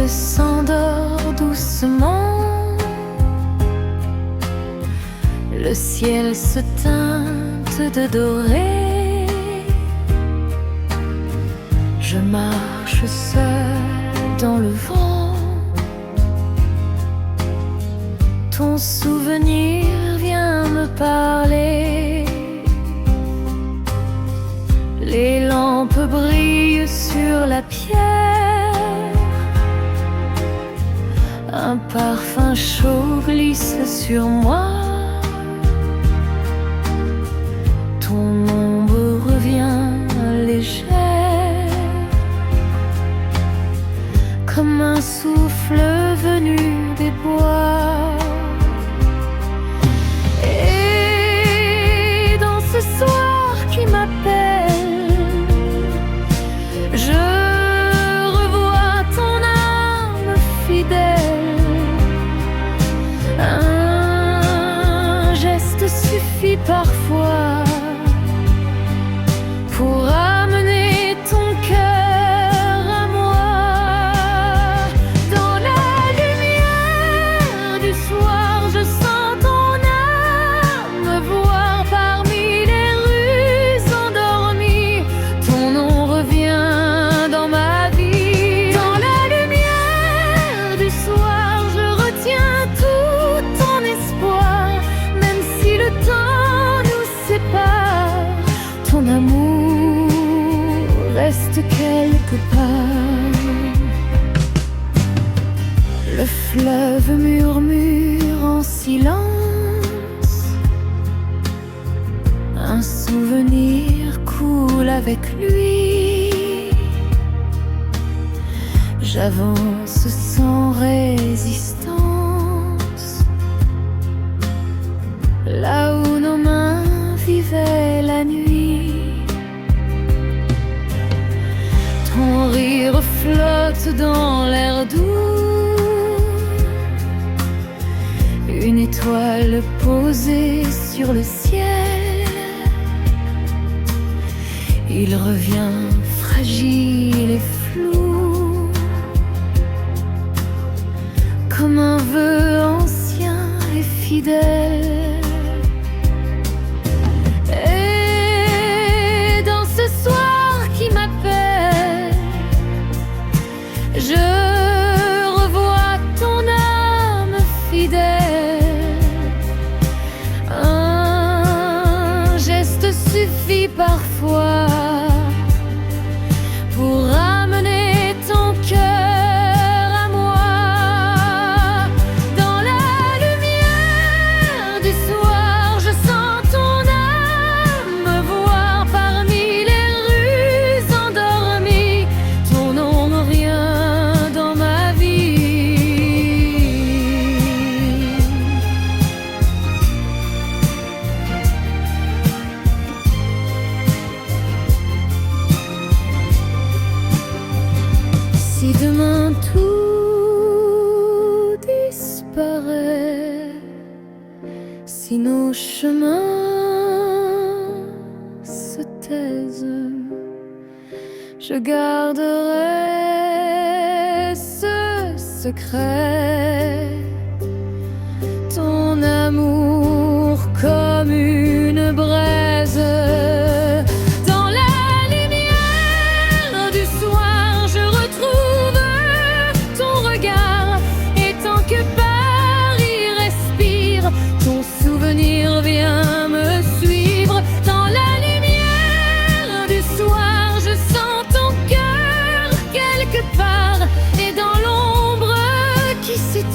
s'endort doucement. Le ciel se teinte de doré. Je marche seul dans le vent. Ton souvenir vient me parler. Les lampes brillent sur la pierre. Un parfum chaud glisse sur moi. Ton ombre revient légère, comme un souffle venu des bois. Et dans ce soir qui m'appelle, je revois ton âme fidèle. Un geste suffit parfois pour amener ton cœur à moi. Dans la lumière du soir, je sens ton âme me voir parmi les rues endormies. Ton nom revient dans ma vie. Dans la lumière du soir, je retiens tout ton espoir. Même si le temps nous sépare, ton amour reste quelque part. Le fleuve murmure en silence. Un souvenir coule avec lui. J'avance sans résistance, là où nos mains vivaient la nuit. Ton rire flotte dans l'air doux, une étoile posée sur le ciel. Il revient fragile et flou, comme un vœu ancien et fidèle. Et dans ce soir qui m'appelle, je revois ton âme fidèle. Un geste suffit parfois pour amener ton cœur à moi. Dans la lumière du soir, je sens ton âme me voir parmi les rues endormies. Ton nom revient dans ma vie. Si demain tout disparaît, si nos chemins se taisent, je garderai ce secret. Ton amour comme une braise. Dans la lumière du soir, je retrouve ton regard. Et tant que Paris respire, ton souvenir vient me suivre. Dans la lumière du soir, je sens ton cœur quelque part. Et dans l'ombre qui s'étire,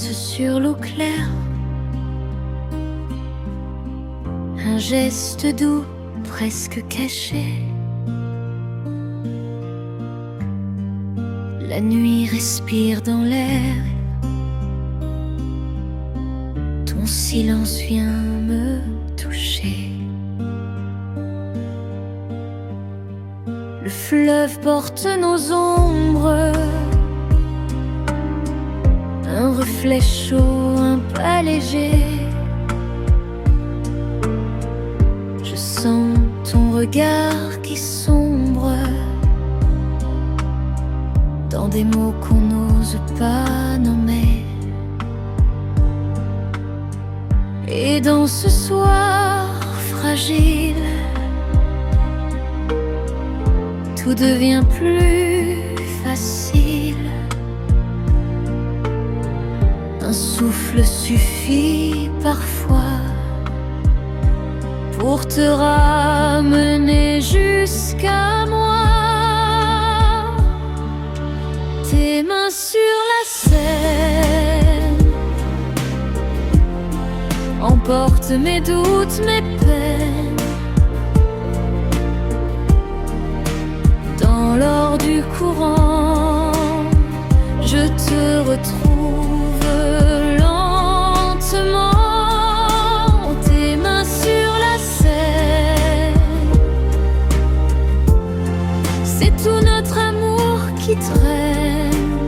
flotte sur l'eau claire. Un geste doux, presque caché. La nuit respire dans l'air. Ton silence vient me toucher. Le fleuve porte nos ombres. Un reflet chaud, un pas léger. Je sens ton regard qui sombre dans des mots qu'on n'ose pas nommer. Et dans ce soir fragile, tout devient plus facile. Un souffle suffit parfois pour te ramener jusqu'à moi. Tes mains sur la scène emportent mes doutes, mes peines. Dans l'or du courant, je te retrouve lentement. Tes mains sur la scène, c'est tout notre amour qui traîne.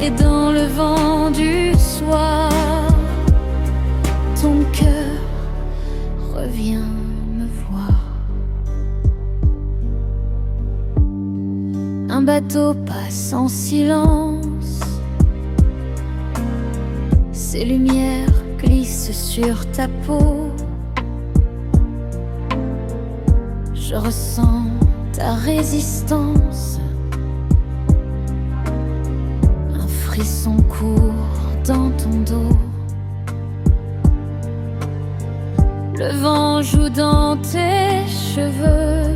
Et dans le vent du soir, ton cœur revient me voir. Un bateau passe en silence. Ses lumières glissent sur ta peau. Je ressens ta résistance. Un frisson court dans ton dos. Le vent joue dans tes cheveux.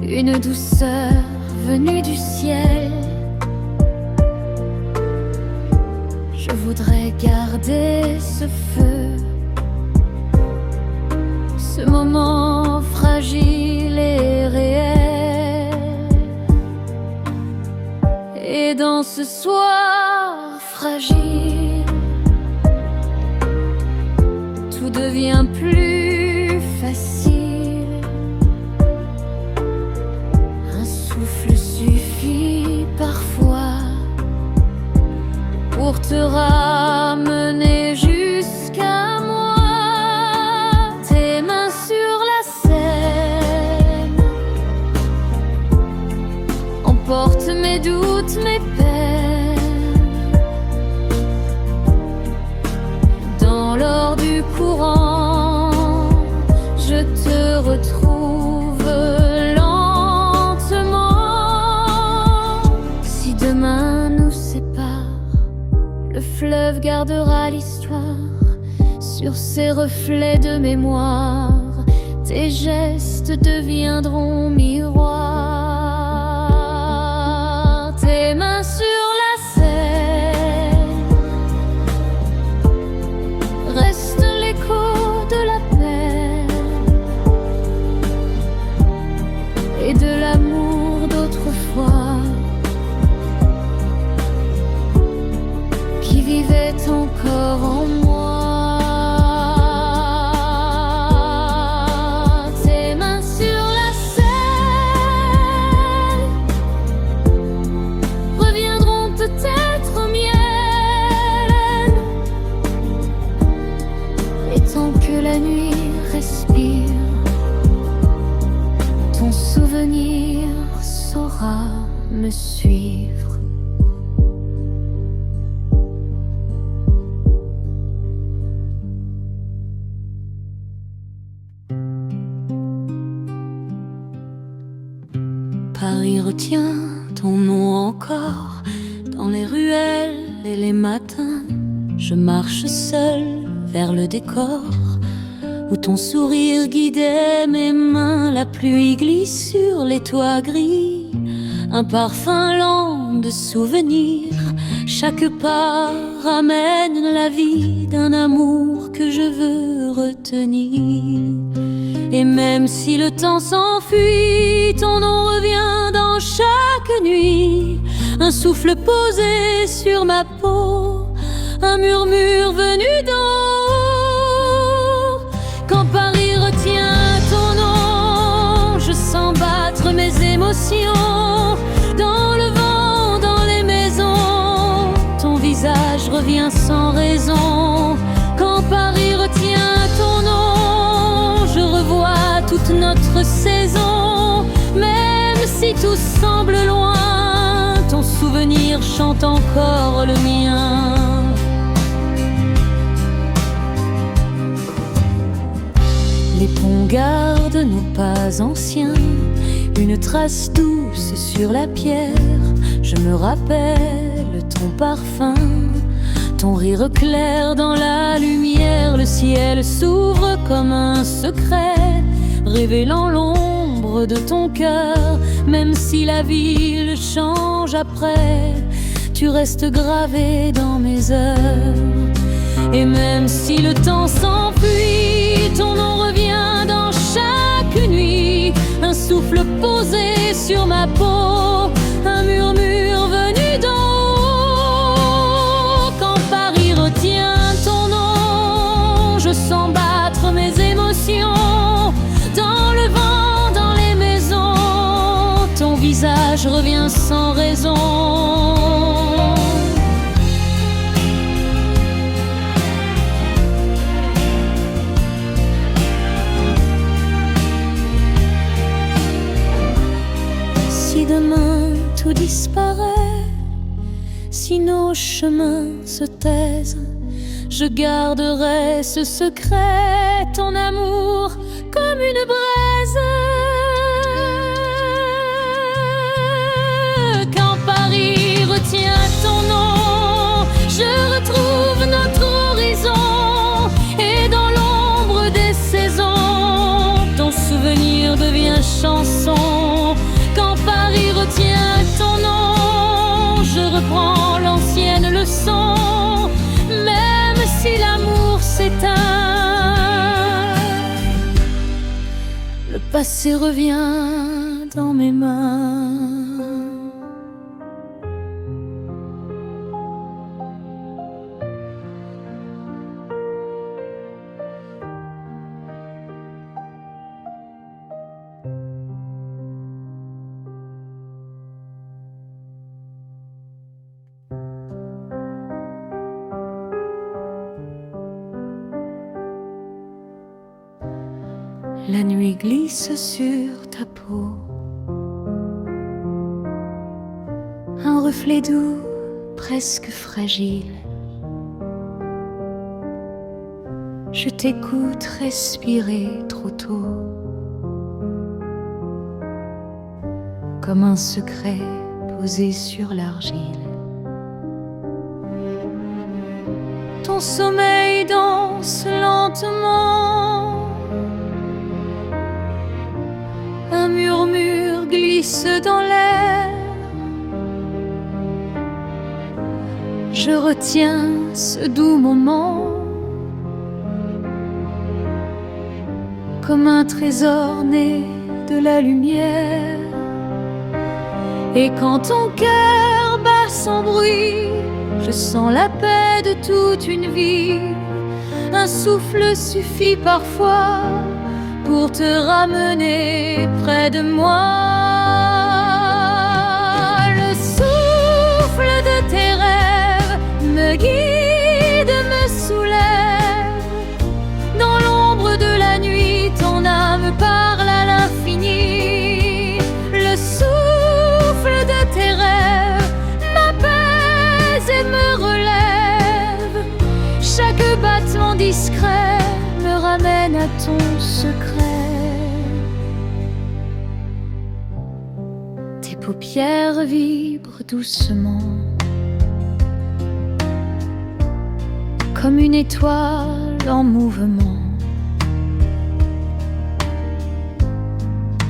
Une douceur venue du ciel. Je voudrais garder ce feu, ce moment fragile et réel. Et dans ce soir fragile, tout devient plus facile. Un souffle suffit parfois pour te ramener jusqu'à moi. Tes mains sur la scène emportent mes doutes, mes peines. Dans l'or du courant, je te retrouve lentement. Si demain nous sépare, le fleuve gardera l'histoire sur ses reflets de mémoire. Tes gestes deviendront miroirs. Tes mains sur la scène reste l'écho de la peine et de l'amour d'autrefois qui vivait encore en moi. Tes mains sur la scène reviendront peut-être aux miennes. Et tant que la nuit respire, ton souvenir saura me suivre. Paris retient ton nom encore dans les ruelles et les matins. Je marche seule vers le décor où ton sourire guidait mes mains. La pluie glisse sur les toits gris, un parfum lent de souvenirs. Chaque pas ramène la vie d'un amour que je veux retenir. Et même si le temps s'enfuit, ton nom revient dans chaque nuit. Un souffle posé sur ma peau, un murmure venu d'en haut. Quand Paris retient ton nom, je sens battre mes émotions. Dans le vent, dans les maisons, ton visage revient sans raison. Quand Paris retient ton nom, je revois toute notre saison. Même si tout semble loin, ton souvenir chante encore le mien. Les ponts gardent nos pas anciens, une trace douce sur la pierre. Je me rappelle ton parfum, ton rire clair dans la lumière. Le ciel s'ouvre comme un secret, révélant l'ombre de ton cœur. Même si la ville change après, tu restes gravé dans mes heures. Et même si le temps s'enfuit, ton nom revient dans chaque nuit. Un souffle posé sur ma peau, un murmure venu d'en haut. Quand Paris retient ton nom, je sens battre mes émotions. Dans le vent, dans les maisons, ton visage revient sans raison. Si demain tout disparaît, si nos chemins se taisent, je garderai ce secret, ton amour comme une braise. Quand Paris retient ton nom, je retrouve notre horizon. Et dans l'ombre des saisons, ton souvenir devient chanson. Quand Paris retient ton nom, je reprends l'ancienne leçon. Même si l'amour s'éteint, le passé revient dans mes mains. La nuit glisse sur ta peau, un reflet doux, presque fragile. Je t'écoute respirer trop tôt, comme un secret posé sur l'argile. Ton sommeil danse lentement, un murmure glisse dans l'air. Je retiens ce doux moment, comme un trésor né de la lumière. Et quand ton cœur bat sans bruit, je sens la paix de toute une vie. Un souffle suffit parfois pour te ramener près de moi. Le souffle de tes rêves me guide, me soulève. Dans l'ombre de la nuit, ton âme parle à l'infini. Le souffle de tes rêves m'apaise et me relève. Chaque battement discret me ramène à ton secret. Tes paupières vibrent doucement, comme une étoile en mouvement.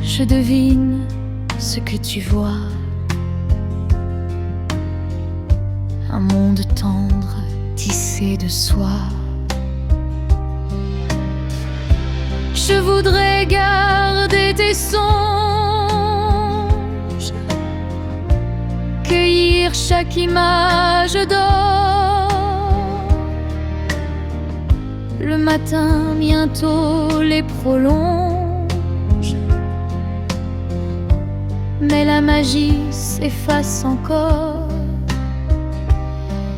Je devine ce que tu vois un monde tendre tissé de soie. Je voudrais garder tes songes, cueillir chaque image d'or. Le matin bientôt les prolonge, mais la magie s'efface encore.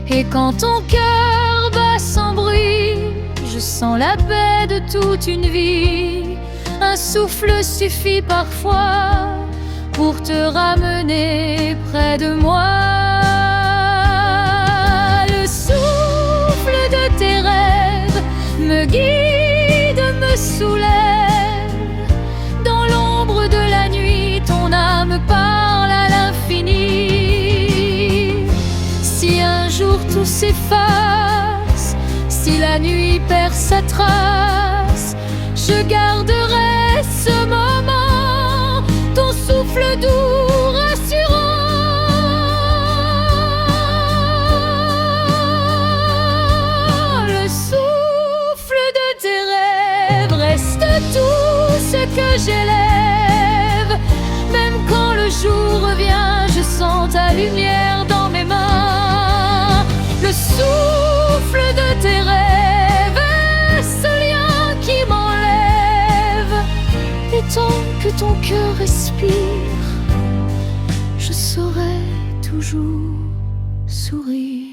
Et quand ton cœur bat sans bruit, je sens la paix de toute une vie. Un souffle suffit parfois pour te ramener près de moi. Le souffle de tes rêves me guide, me soulève. Dans l'ombre de la nuit, ton âme parle à l'infini. Si un jour tout s'efface, si la nuit perd sa trace, je garderai ce moment, ton souffle doux, rassurant. Le souffle de tes rêves reste tout ce que j'élève. Même quand le jour revient, je sens ta lumière dans mes mains. Le souffle de tes rêves est ce lien qui m'enlève. Et tant que ton cœur respire, je saurai toujours sourire.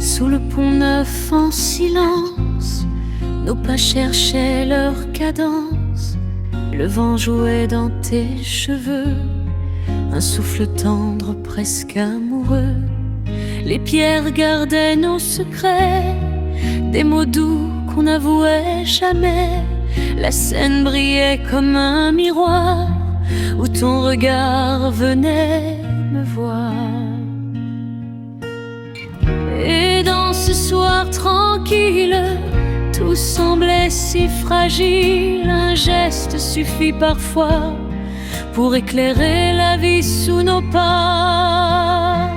Sous le pont neuf en silence, nos pas cherchaient leur cadence. Le vent jouait dans tes cheveux, un souffle tendre presque amoureux. Les pierres gardaient nos secrets, des mots doux qu'on n'avouait jamais. La scène brillait comme un miroir où ton regard venait me voir. Et dans ce soir tranquille, tout semblait si fragile. Un geste suffit parfois pour éclairer la vie sous nos pas.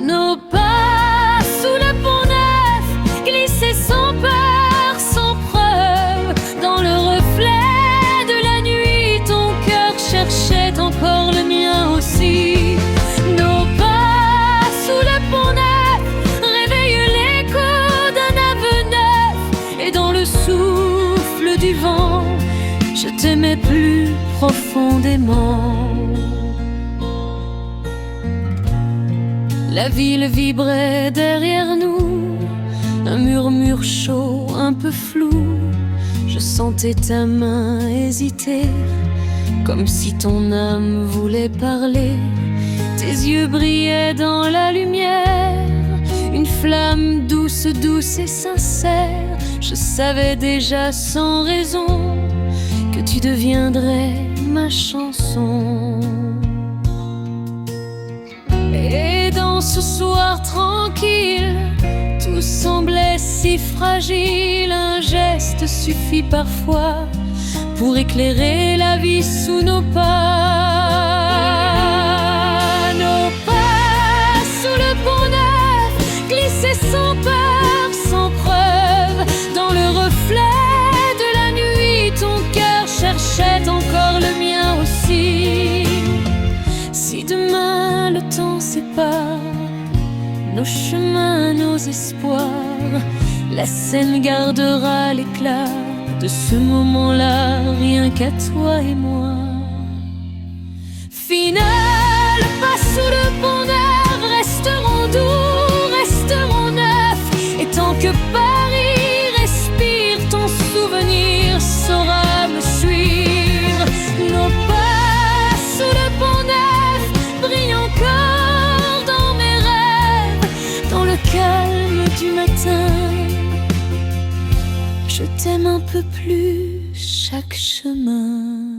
Nos pas sous le pont neuf, glissaient sans peur, sans preuve. Dans le reflet de la nuit, ton cœur cherchait encore le mien aussi. Nos pas sous le pont neuf du vent, je t'aimais plus profondément. La ville vibrait derrière nous, un murmure chaud, un peu flou. Je sentais ta main hésiter, comme si ton âme voulait parler. Tes yeux brillaient dans la lumière, une flamme douce, douce et sincère. Je savais déjà sans raison que tu deviendrais ma chanson. Et dans ce soir tranquille, tout semblait si fragile. Un geste suffit parfois pour éclairer la vie sous nos pas. Nos pas sous le pont neuf glissaient sans peur, sans preuve. Dans le reflet de la nuit, ton cœur cherchait encore le mien aussi. Si demain le temps sépare nos chemins, nos espoirs, la scène gardera l'éclat de ce moment-là, rien qu'à toi et moi. Final, pas sous le pont neuf, resteront doux, resteront neufs. Et tant que Paris respire, ton souvenir saura me suivre. Nos pas sous le pont neuf t'aime un peu plus chaque chemin.